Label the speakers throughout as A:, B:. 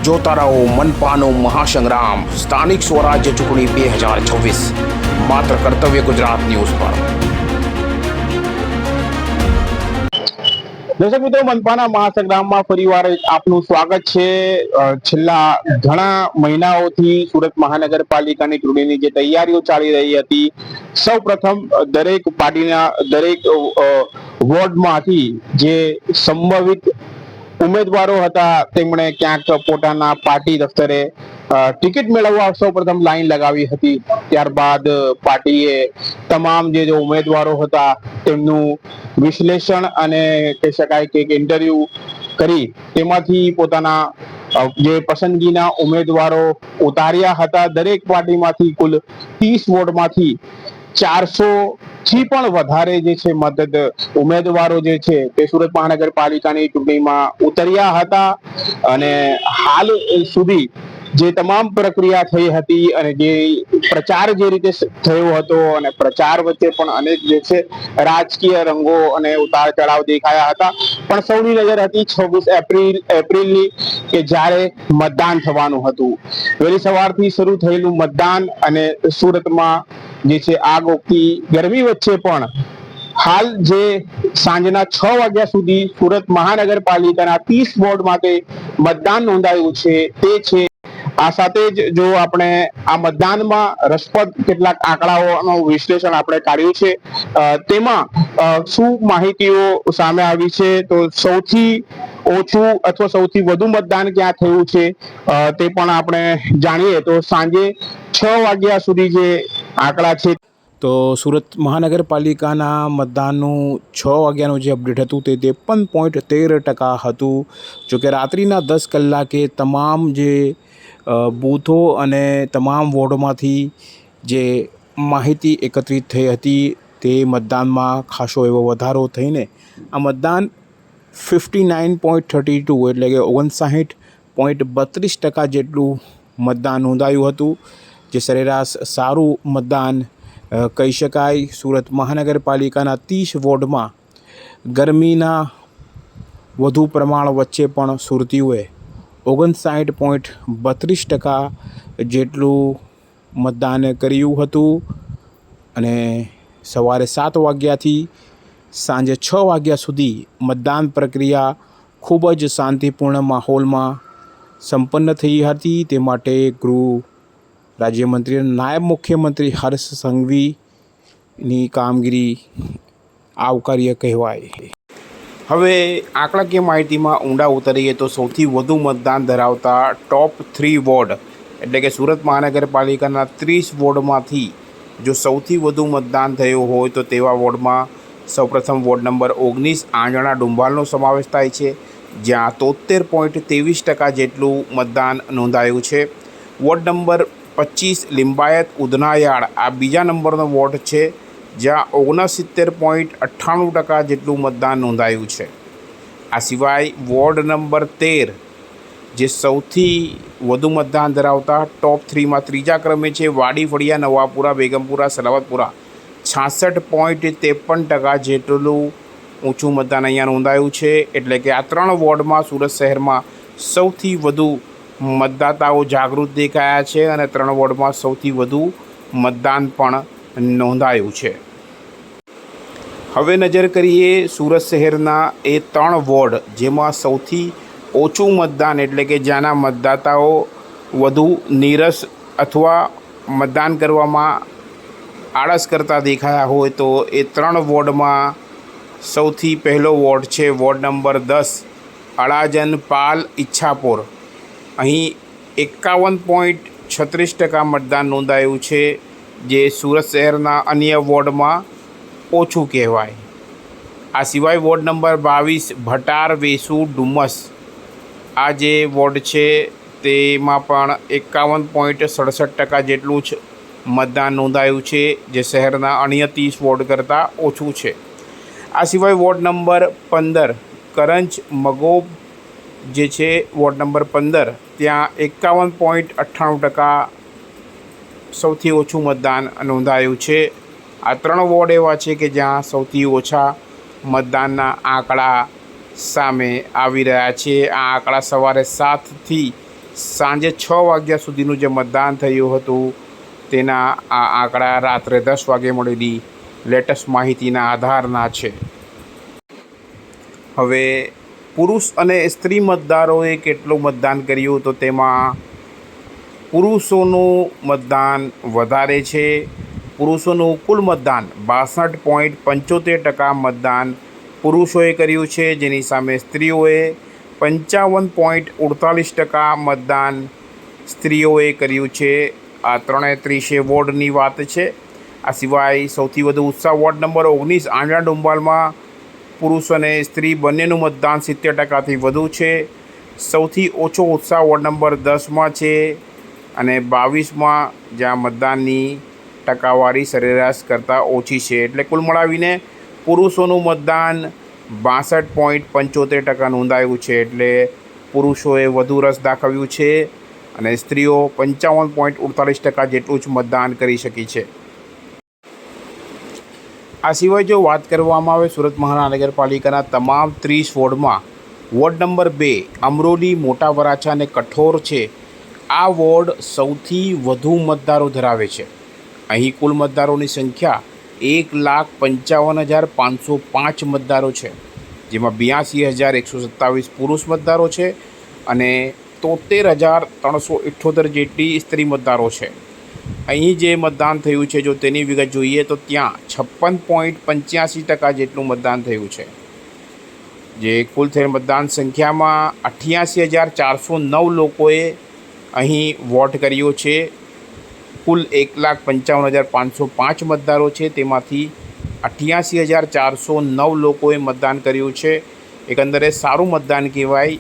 A: જોતા રહો મનપાનો મહાસંગ્રામ સ્થાનિક સ્વરાજ્ય ચૂંટણી 2026 માત્ર કર્તવ્ય ગુજરાત ન્યૂઝ પર।
B: દર્શક મિત્રો, મનપાના મહાસંગ્રામમાં ફરીવાર આપનું સ્વાગત છે। છેલ્લા ઘણા મહિનાઓથી સુરત મહાનગરપાલિકાની ચૂંટણીની જે તૈયારીઓ ચાલી રહી હતી, સૌપ્રથમ દરેક પાર્ટીના દરેક વોર્ડમાંથી જે સંભવિત ઉમેદવારો હતા તેમણે ક્યાંક પોતાના પાર્ટી દફતરે ટિકિટ મેળવવા સૌપ્રથમ લાઈન લગાવી હતી। ત્યારબાદ પાર્ટીએ તમામ જે ઉમેદવારો હતા તેમનું વિશ્લેષણ અને કહી શકાય કે ઇન્ટરવ્યુ કરી તેમાંથી પોતાના જે પસંદગીના ઉમેદવારો ઉતાર્યા હતા। દરેક પાર્ટીમાંથી કુલ 30 વોર્ડમાંથી 400 થી પણ વધારે જે છે મતદાર ઉમેદવારો જે છે તે સુરત મહાનગરપાલિકાની ચૂંટણીમાં ઉતર્યા હતા અને હાલ સુધી જે તમામ પ્રક્રિયા થઈ હતી અને જે પ્રચાર જે રીતે થયો હતો અને પ્રચાર વચ્ચે પણ અનેક જે છે રાજકીય રંગો અને ઉતાર ચઢાવ દેખાયા હતા, પણ સૌની નજર હતી 26 એપ્રિલની કે જ્યારે મતદાન થવાનું હતું। વહેલી સવારથી શરૂ થયેલું મતદાન અને સુરતમાં જે છે આગ ઓગતી ગરમી વચ્ચે પણ હાલ જે સાંજના 6 વાગ્યા સુધી સુરત મહાનગરપાલિકાના 30 વોર્ડ માટે મતદાન નોંધાયું છે તે છે। આ સાથે જ જો આપણે આ મતદાનમાં રસપ્રદ કેટલાક આંકડાઓનું વિશ્લેષણ આપણે કાઢ્યું છે, તેમાં શું માહિતીઓ સામે આવી છે તો સૌથી ઓછું અથવા સૌથી વધુ મતદાન ક્યાં થયું છે તે પણ આપણે જાણીએ તો સાંજે 6 વાગ્યા સુધી જે આંકડા છે
A: તો સુરત મહાનગરપાલિકાના મતદાનનું 6 વાગ્યાનું જે અપડેટ હતું તે 53.13% હતું। જોકે રાત્રિના 10 કલાકે તમામ જે બૂથો અને તમામ વોર્ડોમાંથી જે માહિતી એકત્રિત થઈ હતી તે મતદાનમાં ખાસો એવો વધારો થઈને આ મતદાન 59.32 એટલે કે 59.32% જેટલું મતદાન નોંધાયું હતું, જે સરેરાશ સારું મતદાન કહી શકાય। સુરત મહાનગરપાલિકાના 30 વોર્ડમાં ગરમીના વધુ પ્રમાણ વચ્ચે પણ સુરતીઓએ 59.32% જેટલું મતદાન કર્યું હતું અને સવારે 7 વાગ્યાથી સાંજે 6 વાગ્યા સુધી મતદાન પ્રક્રિયા ખૂબ જ શાંતિપૂર્ણ માહોલમાં સંપન્ન થઈ હતી। તે માટે ગૃહ રાજ્યમંત્રી નાયબ મુખ્યમંત્રી હર્ષ સંઘવીની કામગીરી આવકાર્ય કહેવાય। હવે આંકડાકીય માહિતીમાં ઊંડા ઉતરીએ તો સૌથી વધુ મતદાન ધરાવતા ટોપ 3 વોર્ડ એટલે કે સુરત મહાનગરપાલિકાના 30 વોર્ડમાંથી જો સૌથી વધુ મતદાન થયું હોય તો તેવા વોર્ડમાં સૌપ્રથમ વોર્ડ નંબર 19 આંજણા ડુંભાલનો સમાવેશ થાય છે, જ્યાં 73.23% જેટલું મતદાન નોંધાયું છે। વોર્ડ નંબર 25 લિંબાયત ઉધનાયાળ આ બીજા નંબરનો વોર્ડ છે, જ્યાં 69.98% જેટલું મતદાન નોંધાયું છે। આ સિવાય વોર્ડ નંબર 13 જે સૌથી વધુ મતદાન ધરાવતા ટોપ 3માં ત્રીજા ક્રમે છે, વાડી ફળિયા નવાપુરા બેગમપુરા સલાવતપુરા 66.53% જેટલું ઊંચું મતદાન અહીંયા નોંધાયું છે। એટલે કે આ 3 વોર્ડમાં સુરત શહેરમાં સૌથી વધુ મતદાતાઓ જાગૃત દેખાયા છે અને 3 વોર્ડમાં સૌથી વધુ મતદાન પણ નોંધાયું છે। હવે નજર કરીએ સુરત શહેરના એ 3 વોર્ડ જેમાં સૌથી ઓછું મતદાન એટલે કે જ્યાંના મતદાતાઓ વધુ નીરસ અથવા મતદાન કરવામાં આળસ કરતા દેખાયા હોય તો એ 3 વોર્ડમાં સૌથી પહેલો વોર્ડ છે વોર્ડ નંબર 10 અડાજન પાલ ઈચ્છાપુર। અહીં 51.36% મતદાન નોંધાયું છે, જે સુરત શહેરના અન્ય વોર્ડમાં ઓછું કહેવાય। આ સિવાય વોર્ડ નંબર 22 ભટાર વેસુ ડુમસ આ જે વોર્ડ છે તેમાં પણ 51.67% જેટલું જ મતદાન નોંધાયું છે, જે શહેરના અન્ય 30 વોર્ડ કરતાં ઓછું છે। આ સિવાય વોર્ડ નંબર 15 કરંજ મગોબ જે છે વોર્ડ નંબર 15 ત્યાં 51.98% સૌથી ઓછું મતદાન નોંધાયું છે। આ 3 વોર્ડ એવા છે કે જ્યાં સૌથી ઓછા મતદાનના આંકડા સામે આવી રહ્યા છે। આ આંકડા સવારે 7 થી સાંજે 6 વાગ્યા સુધીનું જે મતદાન થયું હતું તેના આ આંકડા રાત્રે 10 વાગે મળેલી લેટેસ્ટ માહિતીના આધારના છે. હવે પુરુષ અને સ્ત્રી મતદારોએ કેટલું મતદાન કર્યું તો તેમાં પુરુષોનું મતદાન વધારે છે. પુરુષોનું કુલ મતદાન 62.75% મતદાન પુરુષોએ કર્યું છે, જેની સામે સ્ત્રીઓએ 55.48% મતદાન સ્ત્રીઓએ કર્યું છે. આ 330 વોર્ડની વાત છે. આ સિવાય સૌથી વધુ ઉત્સાહ વોર્ડ નંબર 19 આંડા ડુંબાલમાં પુરુષ અને સ્ત્રી બંનેનું મતદાન 70%થી વધુ છે. સૌથી ઓછો ઉત્સાહ વોર્ડ નંબર 10માં છે અને 22માં જ્યાં મતદાનની ટકાવારી સરેરાશ કરતાં ઓછી છે. એટલે કુલ મળાવીને પુરુષોનું મતદાન 62.75% નોંધાયું છે. એટલે પુરુષોએ વધુ રસ દાખવ્યું છે અને સ્ત્રીઓ 55.48% જેટલું જ મતદાન કરી શકી છે. આ સિવાય જો વાત કરવામાં આવે સુરત મહાનગરપાલિકાના તમામ 30 વોર્ડમાં વોર્ડ નંબર 2 અમરોલી, મોટા વરાછા અને કઠોર છે. આ વોર્ડ સૌથી વધુ મતદારો ધરાવે છે. અહીં કુલ મતદારોની સંખ્યા 1,55,505 મતદારો છે, જેમાં 82,127 પુરુષ મતદારો છે અને 73,378 જેટલી સ્ત્રી મતદારો છે. અહીં જે મતદાન થયું છે જો તેની વિગત જોઈએ તો ત્યાં 56.85% જેટલું મતદાન થયું છે. જે કુલ થયેલ મતદાન સંખ્યામાં 88,409 લોકોએ અહીં વોટ કર્યો છે. કુલ 1,55,505 મતદારો છે, તેમાંથી 88,409 લોકોએ મતદાન કર્યું છે. એકંદરે સારું મતદાન કહેવાય.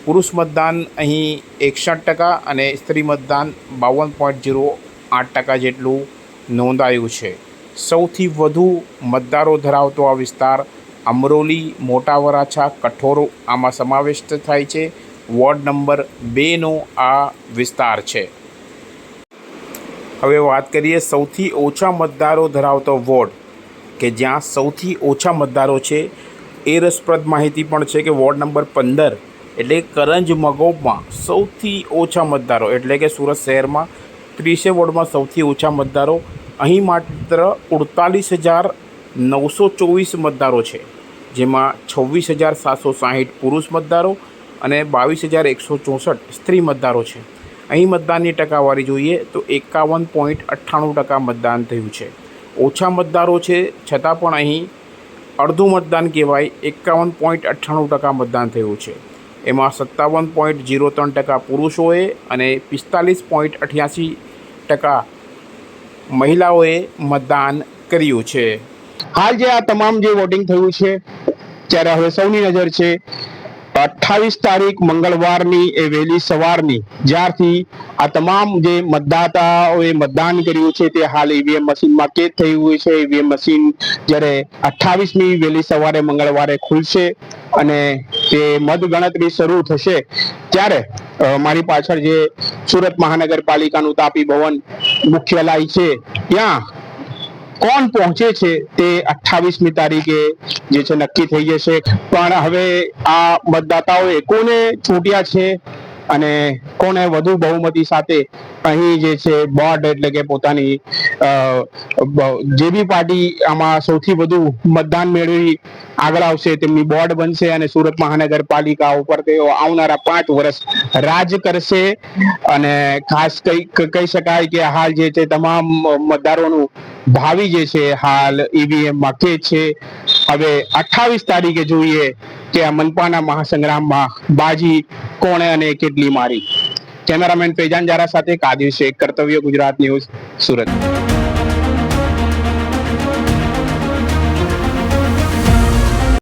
A: પુરુષ મતદાન અહીં 61% અને સ્ત્રી મતદાન 52.08% જેટલું નોંધાયું છે. સૌથી વધુ મતદારો ધરાવતો આ વિસ્તાર અમરોલી, મોટા વરાછા, કઠોર આમાં સમાવેશ થાય છે. વોર્ડ નંબર 2નો આ વિસ્તાર છે. હવે વાત કરીએ સૌથી ઓછા મતદારો ધરાવતો વોર્ડ કે જ્યાં સૌથી ઓછા મતદારો છે. એ રસપ્રદ માહિતી પણ છે કે વોર્ડ નંબર 15 એટલે કરંજ મગોબમાં સૌથી ઓછા મતદારો, એટલે કે સુરત શહેરમાં 30 વોર્ડમાં સૌથી ઓછા મતદારો. અહીં માત્ર 48,924 મતદારો છે, જેમાં 26,760 પુરુષ મતદારો અને 22,164 સ્ત્રી મતદારો છે. અહીં મતદાનની ટકાવારી જોઈએ તો 51.98% મતદાન થયું છે. ઓછા મતદારો છે છતાં પણ અહીં અડધું મતદાન કહેવાય, 51.98% મતદાન થયું છે. એમાં 57.03% પુરુષોએ અને 45.88% મહિલાઓએ મતદાન કર્યું છે.
B: હાલ જે આ તમામ જે વોટિંગ થયું છે ત્યારે હવે સૌની નજર છે 28 તારીખ મંગળવારની એ વહેલી સવારની, જ્યારથી આ તમામ જે મતદાતાઓએ મતદાન કર્યું છે તે હાલ ઈવીએમ મશીનમાં કેદ થયું હોય છે. ઈવીએમ મશીન જ્યારે 28મી વહેલી સવારે મંગળવારે ખુલશે અને તે મતગણતરી શરૂ થશે ત્યારે મારી પાછળ જે સુરત મહાનગરપાલિકાનું તાપી ભવન મુખ્યાલય છે ત્યાં કોણ પહોંચે છે તે 28મી તારીખે જે છે નક્કી થઈ જશે. પણ હવે આ મતદાતાઓએ કોને ચૂંટ્યા છે અને કોને વધુ બહુમતી સાથે અહીં જે છે બોર્ડ એટલે કે પોતાની જે બી પાર્ટી આમાં સૌથી વધુ મતદાન મેળવી આગળ આવશે તેમની બોર્ડ બનશે અને સુરત મહાનગરપાલિકા ઉપર તેઓ આવનારા 5 વર્ષ રાજ કરશે. અને ખાસ કહી શકાય કે હાલ જે છે તમામ મતદારોનું ભાવિ જે છે હાલ ઈવીએમમાં કેદ છે. હવે 28 તારીખે જોઈએ કે આ મનપાના મહાસંગ્રામમાં બાજી કોણે અને કેટલી મારી. કેમેરામેન ફૈજાન જારા સાથે કાદિર શેખ, કર્તવ્ય ગુજરાત ન્યૂઝ, સુરત.